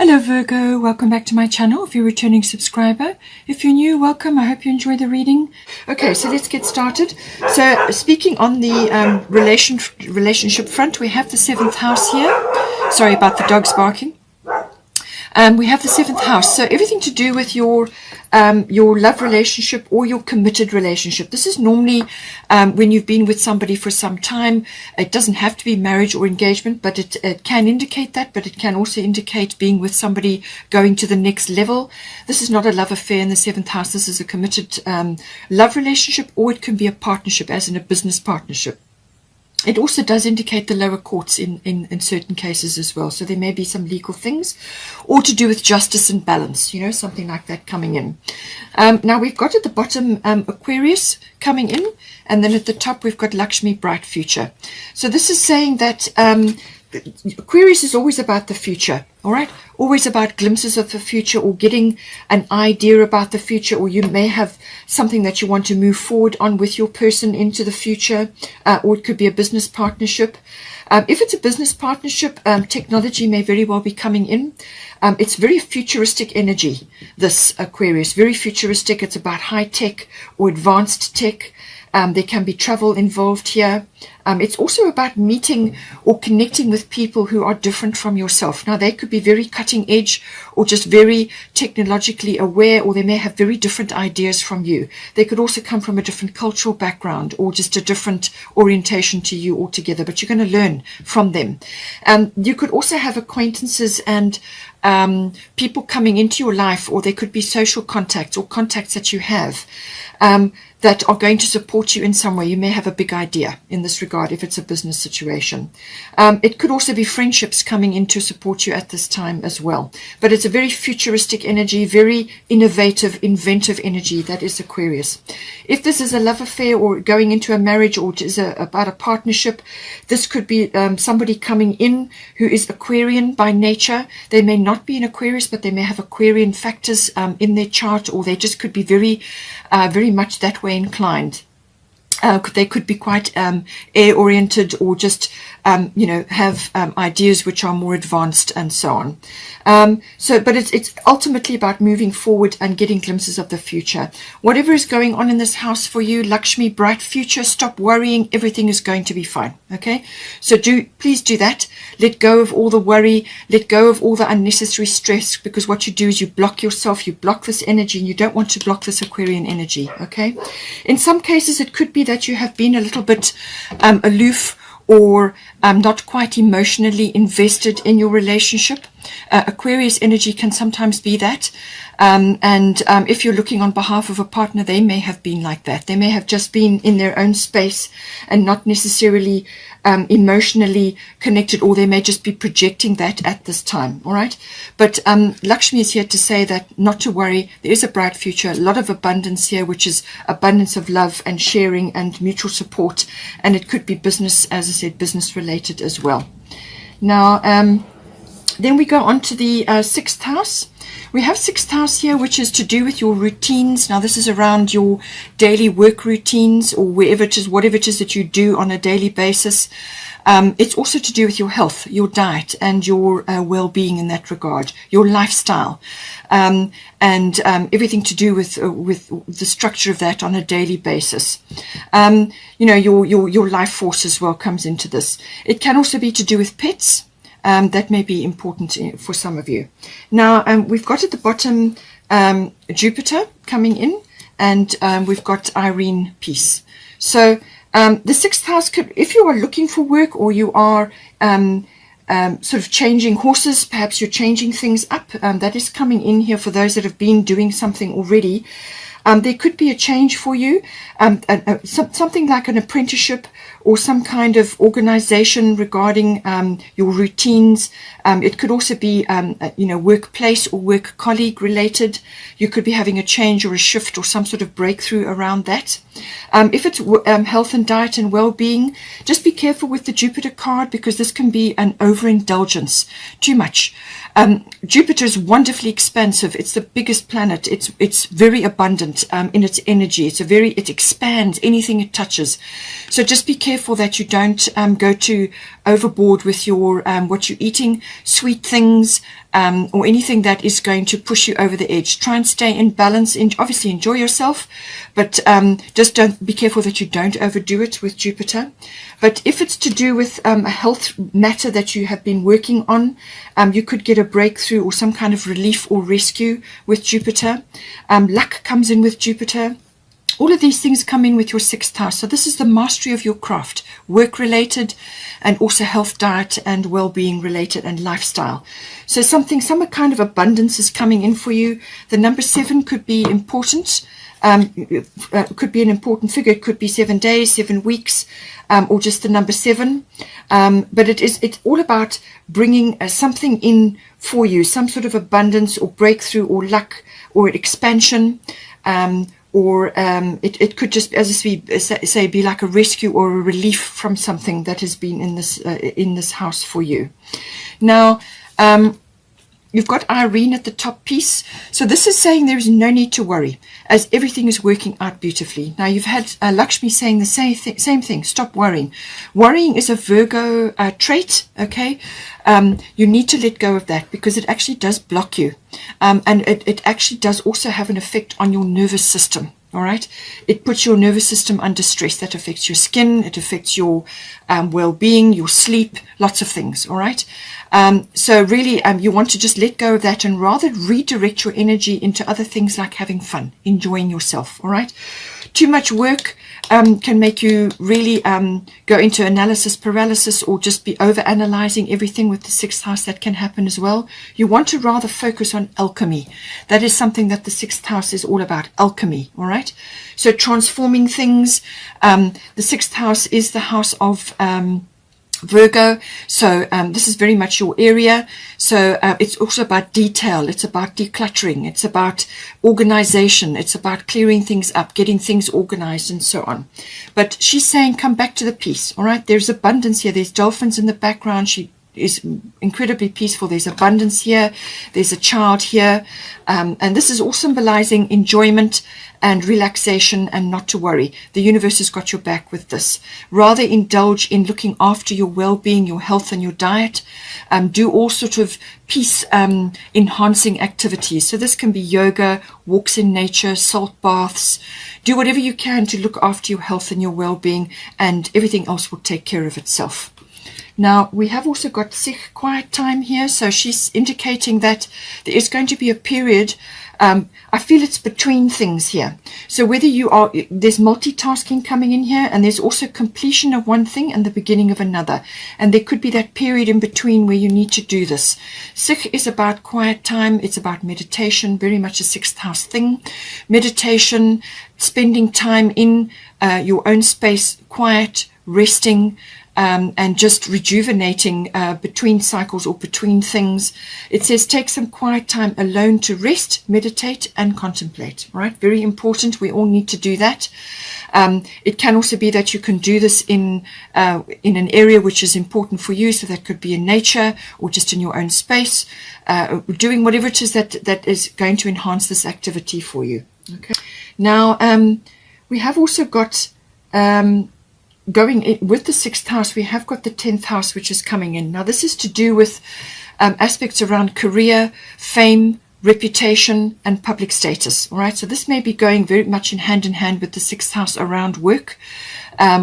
Hello Virgo, welcome back to my channel if you're a returning subscriber. If you're new, welcome. I hope you enjoy the reading. Okay, so let's get started. So speaking on the relationship front, we have the 7th house here. Sorry about the dogs barking. We have the 7th house, so everything to do with your love relationship or your committed relationship. This is normally when you've been with somebody for some time. It doesn't have to be marriage or engagement, but it can indicate that, but it can also indicate being with somebody going to the next level. This is not a love affair in the 7th house. This is a committed love relationship, or it can be a partnership, as in a business partnership. It also does indicate the lower courts in certain cases as well. So there may be some legal things, or to do with justice and balance, you know, something like that coming in. Now we've got at the bottom Aquarius coming in, and then at the top we've got Lakshmi, bright future. So this is saying that Aquarius is always about the future, all right? Always about glimpses of the future, or getting an idea about the future, or you may have something that you want to move forward on with your person into the future, or it could be a business partnership. If it's a business partnership, technology may very well be coming in. It's very futuristic energy, this Aquarius, very futuristic. It's about high tech or advanced tech. There can be travel involved here. It's also about meeting or connecting with people who are different from yourself. Now, they could be very cutting edge, or just very technologically aware, or they may have very different ideas from you. They could also come from a different cultural background, or just a different orientation to you altogether, but you're going to learn from them. You could also have acquaintances and people coming into your life, or there could be social contacts or contacts that you have that are going to support you in some way. You may have a big idea in this regard if it's a business situation. It could also be friendships coming in to support you at this time as well. But it's a very futuristic energy, very innovative, inventive energy that is Aquarius. If this is a love affair or going into a marriage, or it is about a partnership, this could be somebody coming in who is Aquarian by nature. They may not be an Aquarius, but they may have Aquarian factors in their chart, or they just could be very much that way inclined. They could be quite air-oriented, or just have ideas which are more advanced and so on. But it's ultimately about moving forward and getting glimpses of the future. Whatever is going on in this house for you, Lakshmi, bright future, stop worrying. Everything is going to be fine. Okay, so please do that. Let go of all the worry. Let go of all the unnecessary stress, because what you do is you block yourself. You block this energy, and you don't want to block this Aquarian energy. Okay, in some cases it could be that you have been a little bit aloof, or not quite emotionally invested in your relationship. Aquarius energy can sometimes be that. If you're looking on behalf of a partner, they may have been like that. They may have just been in their own space and not necessarily emotionally connected, or they may just be projecting that at this time. All right. But Lakshmi is here to say that not to worry. There is a bright future, a lot of abundance here, which is abundance of love and sharing and mutual support. And it could be business, as I said, business related as well. Now, then we go on to the 6th house. We have 6th house here, which is to do with your routines. Now, this is around your daily work routines, or whatever it is that you do on a daily basis. It's also to do with your health, your diet, and your well-being in that regard, your lifestyle, and everything to do with the structure of that on a daily basis. Your life force as well comes into this. It can also be to do with pets. That may be important for some of you. Now, we've got at the bottom Jupiter coming in, and we've got Irene, peace. So the 6th house could, if you are looking for work, or you are sort of changing horses, perhaps you're changing things up, that is coming in here for those that have been doing something already. There could be a change for you, something like an apprenticeship, or some kind of organization regarding your routines. It could also be, workplace or work colleague related. You could be having a change or a shift or some sort of breakthrough around that. If it's health and diet and well-being, just be careful with the Jupiter card, because this can be an overindulgence, too much. Jupiter is wonderfully expansive. It's the biggest planet. It's very abundant in its energy. It expands anything it touches. So just be careful careful that you don't go to overboard with your what you're eating, sweet things, or anything that is going to push you over the edge. Try and stay in balance, and obviously enjoy yourself, but just don't be careful that you don't overdo it with Jupiter. But if it's to do with a health matter that you have been working on, you could get a breakthrough or some kind of relief or rescue with Jupiter. Luck comes in with Jupiter. All of these things come in with your 6th house. So this is the mastery of your craft, work-related, and also health, diet, and well-being related, and lifestyle. So some kind of abundance is coming in for you. The number 7 could be important. Could be an important figure. It could be 7 days, 7 weeks, or just the number 7. But it's all about bringing something in for you, some sort of abundance or breakthrough or luck or expansion. Or it could just, as we say, be like a rescue or a relief from something that has been in this house for you. Now, you've got Irene at the top piece. So this is saying there is no need to worry, as everything is working out beautifully. Now, you've had Lakshmi saying the same thing. Stop worrying. Worrying is a Virgo trait, okay? You need to let go of that, because it actually does block you. And it actually does also have an effect on your nervous system. All right, it puts your nervous system under stress. That affects your skin, it affects your well-being, your sleep, lots of things. All right, so really you want to just let go of that and rather redirect your energy into other things like having fun, enjoying yourself. All right, too much work can make you really go into analysis paralysis, or just be over analyzing everything with the 6th house. That can happen as well. You want to rather focus on alchemy. That is something that the 6th house is all about, alchemy. All right, so transforming things. The 6th house is the house of Virgo, so this is very much your area. So it's also about detail, it's about decluttering, it's about organization, it's about clearing things up, getting things organized, and so on. But she's saying come back to the peace. All right, there's abundance here, there's dolphins in the background. She is incredibly peaceful. There's abundance here, there's a child here, and this is all symbolizing enjoyment and relaxation and not to worry. The universe has got your back with this. Rather indulge in looking after your well-being, your health, and your diet. Do all sort of peace enhancing activities. So this can be yoga, walks in nature, salt baths. Do whatever you can to look after your health and your well-being, and everything else will take care of itself. Now, we have also got Sikh quiet time here, so she's indicating that there is going to be a period, I feel it's between things here. So whether you are, there's multitasking coming in here, and there's also completion of one thing and the beginning of another. And there could be that period in between where you need to do this. Sikh is about quiet time, it's about meditation, very much a 6th house thing. Meditation, spending time in your own space, quiet, resting, and just rejuvenating between cycles or between things. It says take some quiet time alone to rest, meditate, and contemplate. Right? Very important. We all need to do that. It can also be that you can do this in an area which is important for you. So that could be in nature or just in your own space, doing whatever it is that is going to enhance this activity for you. Okay. Now, we have also got going in with the 6th house, we have got the 10th house, which is coming in. Now, this is to do with aspects around career, fame, reputation, and public status. All right, so this may be going very much in hand with the 6th house around work,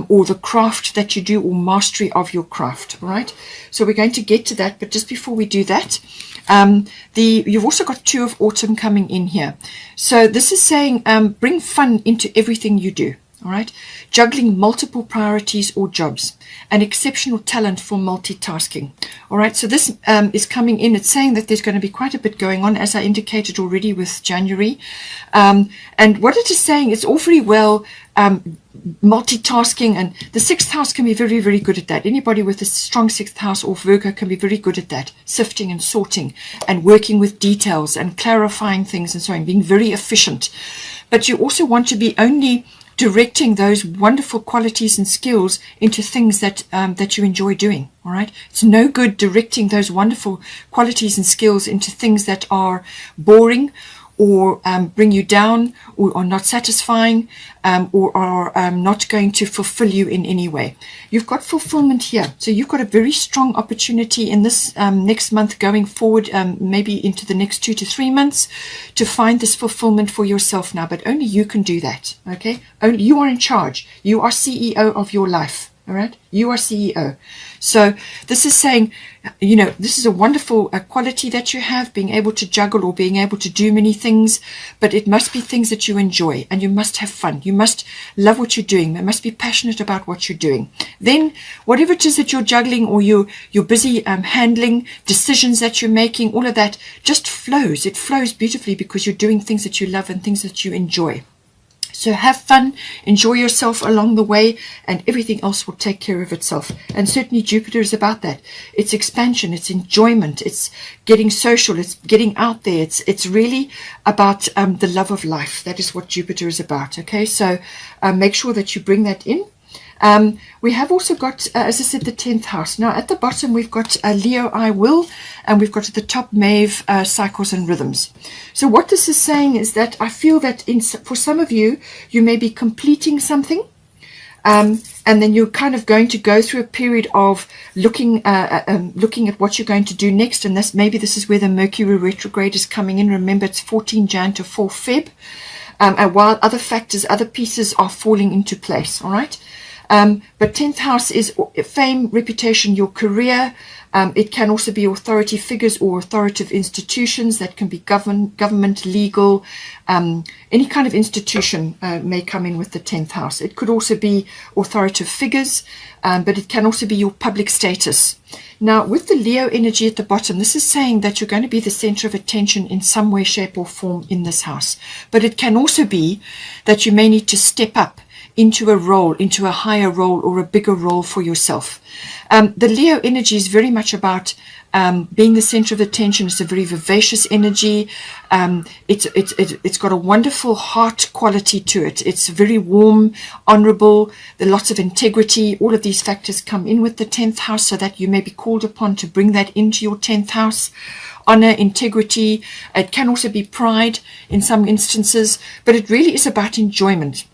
or the craft that you do, or mastery of your craft. All right, so we're going to get to that, but just before we do that, you've also got 2 of autumn coming in here. So this is saying bring fun into everything you do. All right, juggling multiple priorities or jobs, and exceptional talent for multitasking. All right, so this is coming in. It's saying that there's going to be quite a bit going on, as I indicated already with January. And what it is saying, it's all very well multitasking, and the 6th house can be very, very good at that. Anybody with a strong 6th house or Virgo can be very good at that, sifting and sorting and working with details and clarifying things and so on, being very efficient. But you also want to be only directing those wonderful qualities and skills into things that that you enjoy doing. All right, it's no good directing those wonderful qualities and skills into things that are boring or bring you down, or are not satisfying, or are not going to fulfill you in any way. You've got fulfillment here. So you've got a very strong opportunity in this next month going forward, maybe into the next 2 to 3 months, to find this fulfillment for yourself now. But only you can do that, okay? Only you are in charge. You are CEO of your life. All right, you are CEO. So this is saying, you know, this is a wonderful quality that you have, being able to juggle or being able to do many things, but it must be things that you enjoy, and you must have fun. You must love what you're doing. You must be passionate about what you're doing. Then whatever it is that you're juggling, or you're busy handling, decisions that you're making, all of that just flows. It flows beautifully because you're doing things that you love and things that you enjoy. So have fun, enjoy yourself along the way, and everything else will take care of itself. And certainly Jupiter is about that. It's expansion, it's enjoyment, it's getting social, it's getting out there. It's really about the love of life. That is what Jupiter is about. Okay, so make sure that you bring that in. We have also got, as I said, the 10th house. Now at the bottom we've got Leo, I will, and we've got at the top Maeve, cycles and rhythms. So what this is saying is that I feel that for some of you, you may be completing something, and then you're kind of going to go through a period of looking at what you're going to do next. And maybe this is where the Mercury retrograde is coming in. Remember, it's 14 Jan to 4 Feb, and while other factors, other pieces are falling into place. All right. But 10th house is fame, reputation, your career. It can also be authority figures or authoritative institutions. That can be government, legal, any kind of institution may come in with the 10th house. It could also be authoritative figures, but it can also be your public status. Now, with the Leo energy at the bottom, this is saying that you're going to be the center of attention in some way, shape, or form in this house. But it can also be that you may need to step up into a role, into a higher role or a bigger role for yourself. The Leo energy is very much about being the center of attention. It's a very vivacious energy. It's got a wonderful heart quality to it. It's very warm, honorable. There's lots of integrity. All of these factors come in with the 10th house, so that you may be called upon to bring that into your 10th house. Honor, integrity. It can also be pride in some instances, but it really is about enjoyment.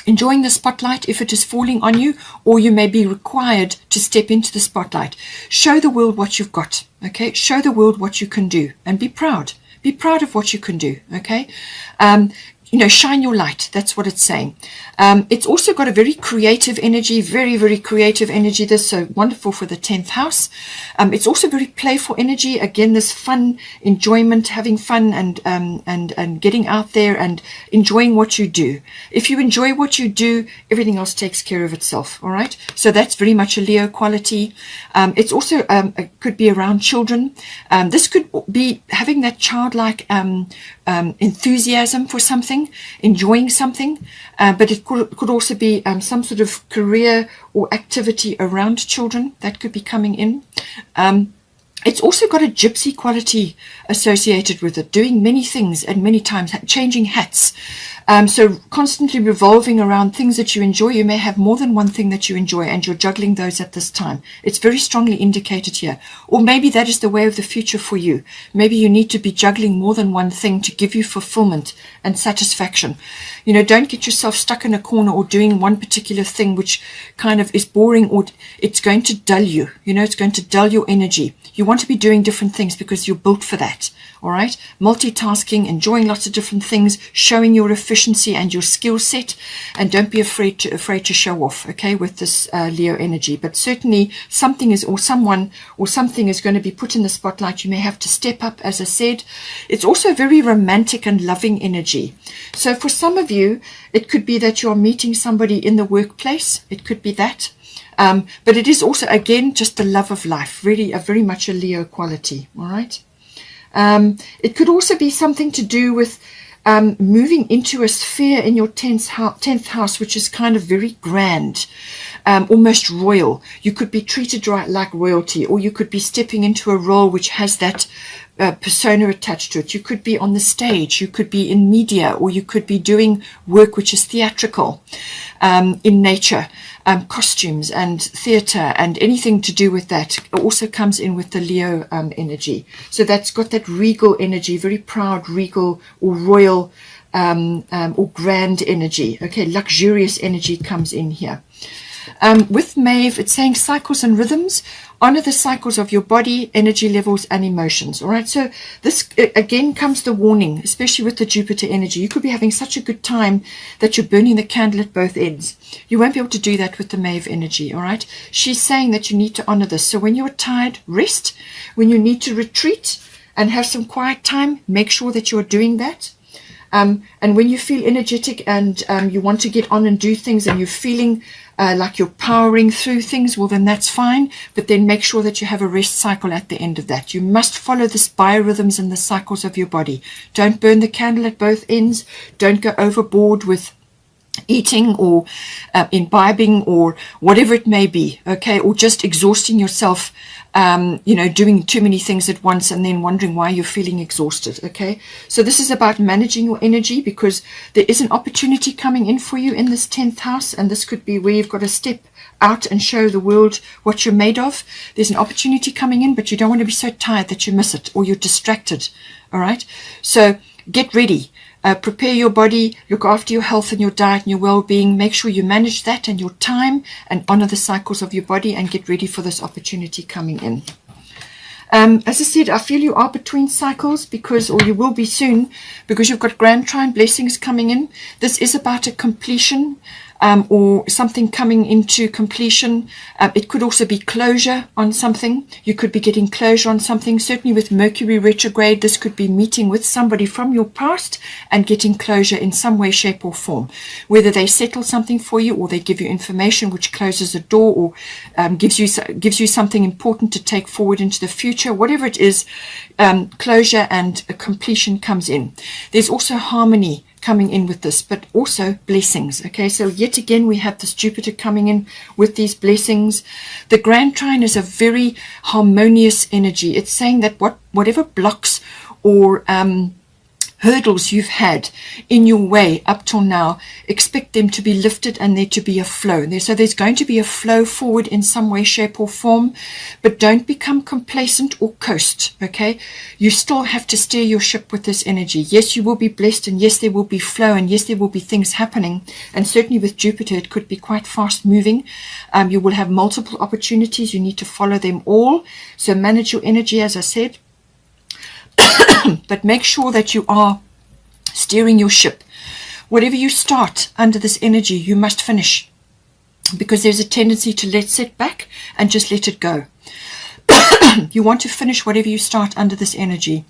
Enjoying the spotlight if it is falling on you, or you may be required to step into the spotlight. Show the world what you've got, okay? Show the world what you can do, and be proud. Be proud of what you can do, okay? You know, shine your light. That's what it's saying. It's also got a very creative energy, very, very creative energy. This is so wonderful for the 10th house. It's also very playful energy. Again, this fun, enjoyment, having fun, and getting out there and enjoying what you do. If you enjoy what you do, everything else takes care of itself. All right. So that's very much a Leo quality. It's also it could be around children. This could be having that childlike enthusiasm for something, enjoying something, but it could also be some sort of career or activity around children that could be coming in. It's also got a gypsy quality associated with it, doing many things and many times, changing hats. So constantly revolving around things that you enjoy. You may have more than one thing that you enjoy, and you're juggling those at this time. It's very strongly indicated here. Or maybe that is the way of the future for you. Maybe you need to be juggling more than one thing to give you fulfillment and satisfaction. You know, don't get yourself stuck in a corner or doing one particular thing which kind of is boring, or it's going to dull you. You know, it's going to dull your energy. You want to be doing different things because you're built for that. All right, multitasking, enjoying lots of different things, showing your efficiency and your skill set, and don't be afraid to show off. Okay, with this Leo energy, but certainly something is, or someone or something is going to be put in the spotlight. You may have to step up, as I said. It's also very romantic and loving energy. So for some of you, it could be that you're meeting somebody in the workplace. It could be that. But it is also, again, just the love of life, really very much a Leo quality. All right. It could also be something to do with moving into a sphere in your 10th house, which is kind of very grand, almost royal. You could be treated like royalty, or you could be stepping into a role which has that persona attached to it. You could be on the stage, you could be in media, or you could be doing work which is theatrical in nature. costumes and theatre and anything to do with that. It also comes in with the Leo energy. So that's got that regal energy, very proud, regal or royal or grand energy. Okay, luxurious energy comes in here. With Maeve, it's saying cycles and rhythms. Honor the cycles of your body, energy levels, and emotions. All right. So this again comes the warning, especially with the Jupiter energy. You could be having such a good time that you're burning the candle at both ends. You won't be able to do that with the Maeve energy. All right. She's saying that you need to honor this. So when you're tired, rest. When you need to retreat and have some quiet time, make sure that you're doing that. And when you feel energetic and you want to get on and do things and you're feeling like you're powering through things, well, then that's fine. But then make sure that you have a rest cycle at the end of that. You must follow the biorhythms and the cycles of your body. Don't burn the candle at both ends. Don't go overboard with eating or imbibing or whatever it may be, okay, or just exhausting yourself, doing too many things at once and then wondering why you're feeling exhausted, okay. So this is about managing your energy, because there is an opportunity coming in for you in this 10th house, and this could be where you've got to step out and show the world what you're made of. There's an opportunity coming in, but you don't want to be so tired that you miss it or you're distracted, all right. So get ready. Prepare your body, look after your health and your diet and your well-being. Make sure you manage that and your time and honor the cycles of your body and get ready for this opportunity coming in. As I said, I feel you are between cycles or you will be soon, because you've got grand trine blessings coming in. This is about a completion. Or something coming into completion. It could also be closure on something. You could be getting closure on something. Certainly with Mercury retrograde, this could be meeting with somebody from your past and getting closure in some way, shape or form. Whether they settle something for you or they give you information which closes a door or gives you something important to take forward into the future. Whatever it is, closure and a completion comes in. There's also harmony coming in with this, but also blessings. Okay, so yet again we have this Jupiter coming in with these blessings. The grand trine is a very harmonious energy. It's saying that whatever blocks or hurdles you've had in your way up till now, expect them to be lifted and there to be a flow. So there's going to be a flow forward in some way, shape or form, but don't become complacent or coast, okay? You still have to steer your ship with this energy. Yes, you will be blessed, and yes, there will be flow, and yes, there will be things happening, and certainly with Jupiter, it could be quite fast moving. You will have multiple opportunities. You need to follow them all. So manage your energy, as I said. But make sure that you are steering your ship. Whatever you start under this energy, you must finish, because there's a tendency to sit back and just let it go. You want to finish whatever you start under this energy.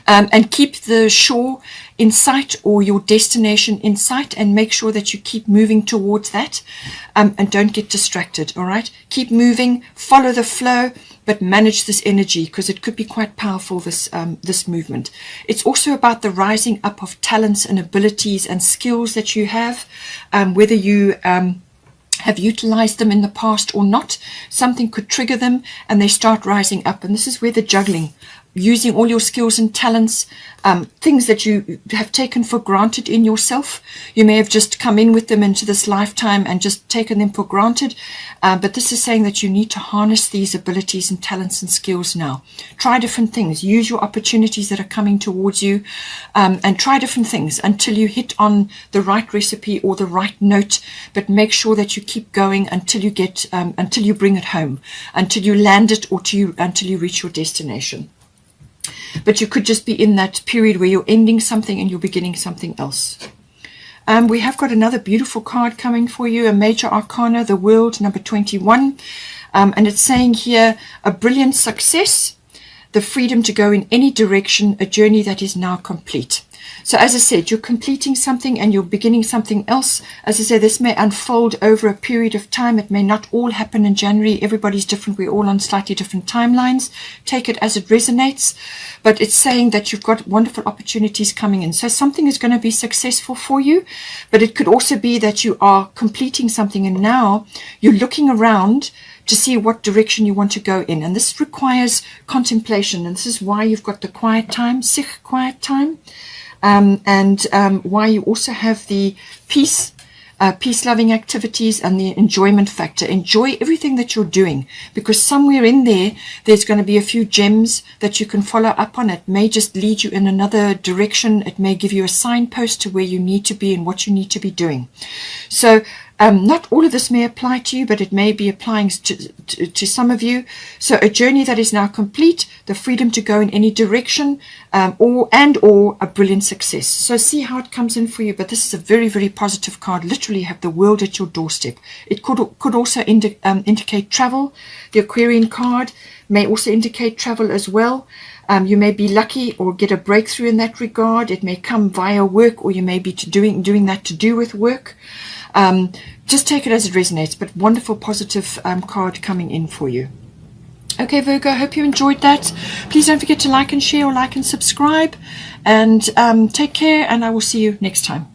And keep the shore in sight, or your destination in sight, and make sure that you keep moving towards that, and don't get distracted. All right, keep moving, follow the flow, but manage this energy, because it could be quite powerful, this movement. It's also about the rising up of talents and abilities and skills that you have, whether you have utilized them in the past or not. Something could trigger them and they start rising up, and this is where the juggling, using all your skills and talents, things that you have taken for granted in yourself. You may have just come in with them into this lifetime and just taken them for granted, but this is saying that you need to harness these abilities and talents and skills now. Try different things, use your opportunities that are coming towards you, and try different things until you hit on the right recipe or the right note, but make sure that you keep going until you get until you bring it home, until you land it, or until you reach your destination. But you could just be in that period where you're ending something and you're beginning something else. We have got another beautiful card coming for you, a major arcana, the World, number 21. And it's saying here, a brilliant success, the freedom to go in any direction, a journey that is now complete. So as I said, you're completing something and you're beginning something else. As I said, this may unfold over a period of time. It may not all happen in January. Everybody's different. We're all on slightly different timelines. Take it as it resonates. But it's saying that you've got wonderful opportunities coming in. So something is going to be successful for you. But it could also be that you are completing something and now you're looking around to see what direction you want to go in. And this requires contemplation. And this is why you've got the quiet time, sich quiet time. Why you also have the peace peace-loving activities, and the enjoyment factor. Enjoy everything that you're doing, because somewhere in there's going to be a few gems that you can follow up on. It may just lead you in another direction. It may give you a signpost to where you need to be and what you need to be doing. So not all of this may apply to you, but it may be applying to some of you. So a journey that is now complete, the freedom to go in any direction, or a brilliant success. So see how it comes in for you. But this is a very, very positive card. Literally have the world at your doorstep. It could also indicate travel. The Aquarian card may also indicate travel as well. You may be lucky or get a breakthrough in that regard. It may come via work, or you may be doing that to do with work. Just take it as it resonates, but wonderful positive card coming in for you. Okay, Virgo, I hope you enjoyed that. Please don't forget to like and share, or like and subscribe, and take care, and I will see you next time.